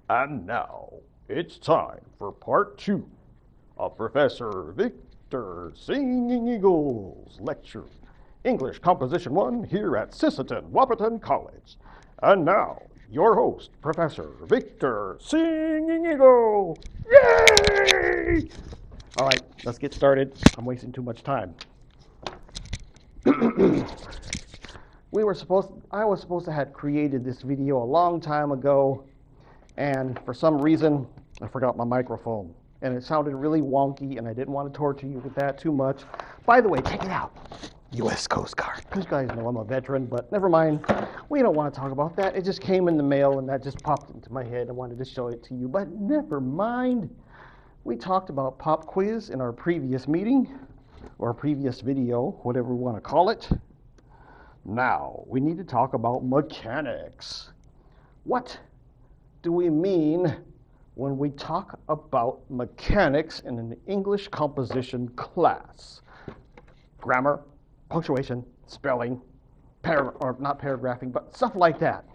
And now it's time for part two of Professor Victor Singing Eagle's lecture, English Composition 1 here at Sisseton Wahpeton College. And now, your host, Professor Victor Singing Eagle. Yay! All right, let's get started. I'm wasting too much time. I was supposed to have created this video a long time ago, and for some reason, I forgot my microphone. And it sounded really wonky, and I didn't want to torture you with that too much. By the way, check it out. U.S. Coast Guard. You guys know I'm a veteran, but never mind. We don't want to talk about that. It just came in the mail, and that just popped into my head. I wanted to show it to you, but never mind. We talked about pop quiz in our previous meeting, or previous video, whatever we want to call it. Now, we need to talk about mechanics. What do we mean when we talk about mechanics in an English composition class? Grammar, punctuation, spelling, or not paragraphing, but stuff like that.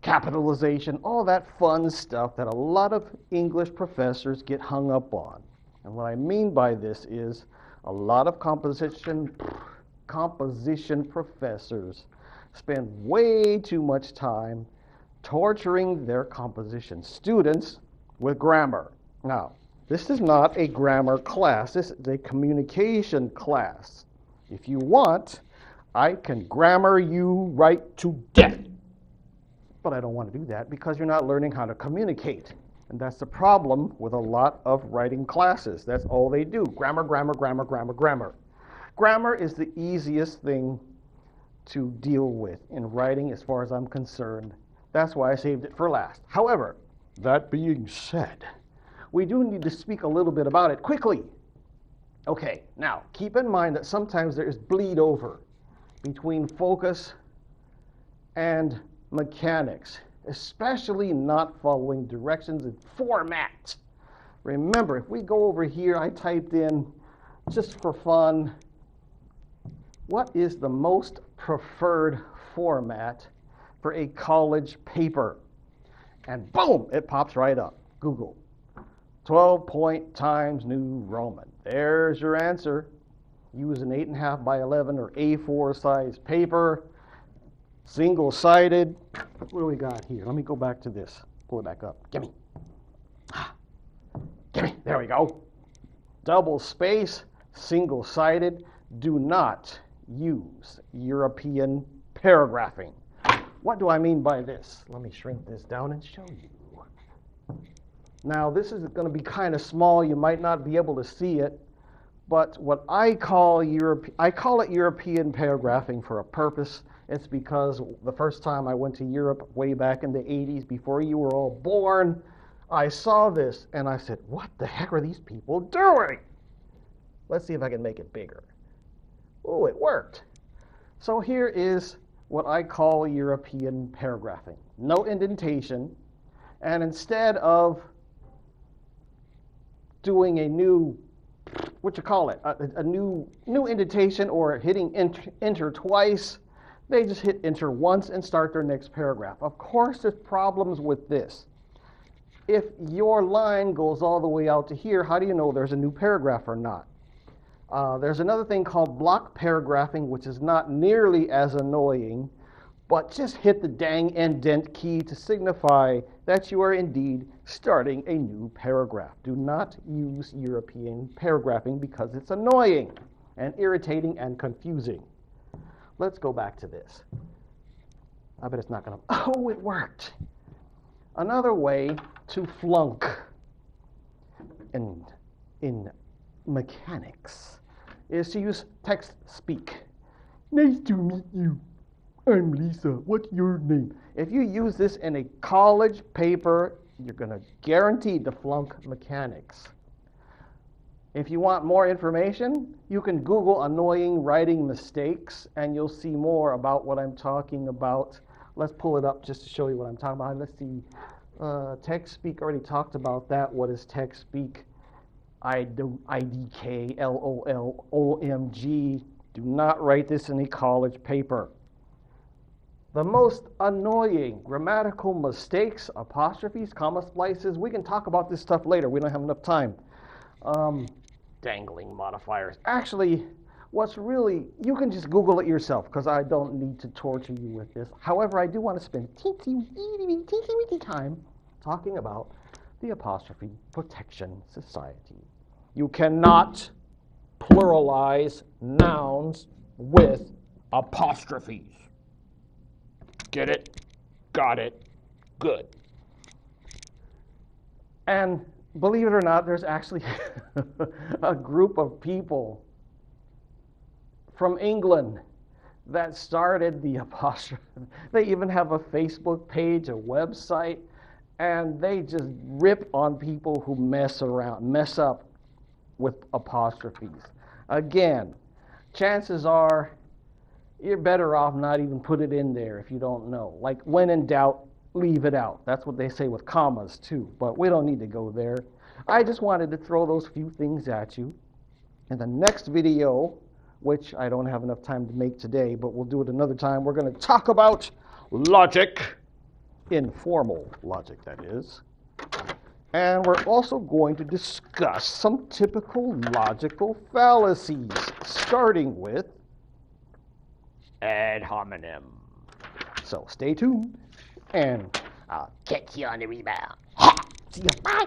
Capitalization, all that fun stuff that a lot of English professors get hung up on. And what I mean by this is a lot of composition professors spend way too much time torturing their composition students with grammar. Now, this is not a grammar class. This is a communication class. If you want, I can grammar you right to death. But I don't want to do that because you're not learning how to communicate. And that's the problem with a lot of writing classes. That's all they do. Grammar, grammar, grammar, grammar, grammar. Grammar is the easiest thing to deal with in writing as far as I'm concerned. That's why I saved it for last. However, that being said, we do need to speak a little bit about it quickly. Okay, now keep in mind that sometimes there is bleed over between focus and mechanics, especially not following directions and formats. Remember, if we go over here, I typed in, just for fun, what is the most preferred format for a college paper? And boom, it pops right up. Google. 12-point Times New Roman. There's your answer. Use an 8.5 by 11 or A4 size paper. Single-sided. What do we got here? Let me go back to this. Pull it back up. Gimme. Gimme. There we go. Double space, single-sided. Do not use European paragraphing. What do I mean by this? Let me shrink this down and show you. Now, this is going to be kind of small. You might not be able to see it, but what I call it European paragraphing for a purpose. It's because the first time I went to Europe way back in the 80s, before you were all born, I saw this and I said, what the heck are these people doing? Let's see if I can make it bigger. Oh, it worked. So here is what I call European paragraphing. No indentation, and instead of doing a new, a new indentation or hitting enter twice, they just hit enter once and start their next paragraph. Of course, there's problems with this. If your line goes all the way out to here, how do you know there's a new paragraph or not? There's another thing called block paragraphing, which is not nearly as annoying, but just hit the dang indent key to signify that you are indeed starting a new paragraph. Do not use European paragraphing because it's annoying and irritating and confusing. Let's go back to this. I bet it's not going to... Oh, it worked. Another way to flunk in mechanics is to use text speak. Nice to meet you. I'm Lisa. What's your name? If you use this in a college paper, you're going to guaranteed to flunk mechanics. If you want more information, you can Google annoying writing mistakes, and you'll see more about what I'm talking about. Let's pull it up just to show you what I'm talking about. Let's see. Text speak, already talked about that. What is text speak? IDK, LOL, OMG. Do not write this in a college paper. The most annoying grammatical mistakes, apostrophes, comma splices. We can talk about this stuff later. We don't have enough time. Dangling modifiers. Actually, what's really, you can just Google it yourself because I don't need to torture you with this. However, I do want to spend teensy time talking about the Apostrophe Protection Society. You cannot pluralize nouns with apostrophes. Get it? Got it? Good. And believe it or not, there's actually a group of people from England that started the apostrophe. They even have a Facebook page, a website, and they just rip on people who mess up with apostrophes. Again, chances are you're better off not even put it in there if you don't know. Like, when in doubt, leave it out. That's what they say with commas too, but we don't need to go there. I just wanted to throw those few things at you. In the next video, which I don't have enough time to make today, but we'll do it another time, we're going to talk about logic, informal logic that is. And we're also going to discuss some typical logical fallacies, starting with ad hominem. So stay tuned, and I'll catch you on the rebound. See you. Bye.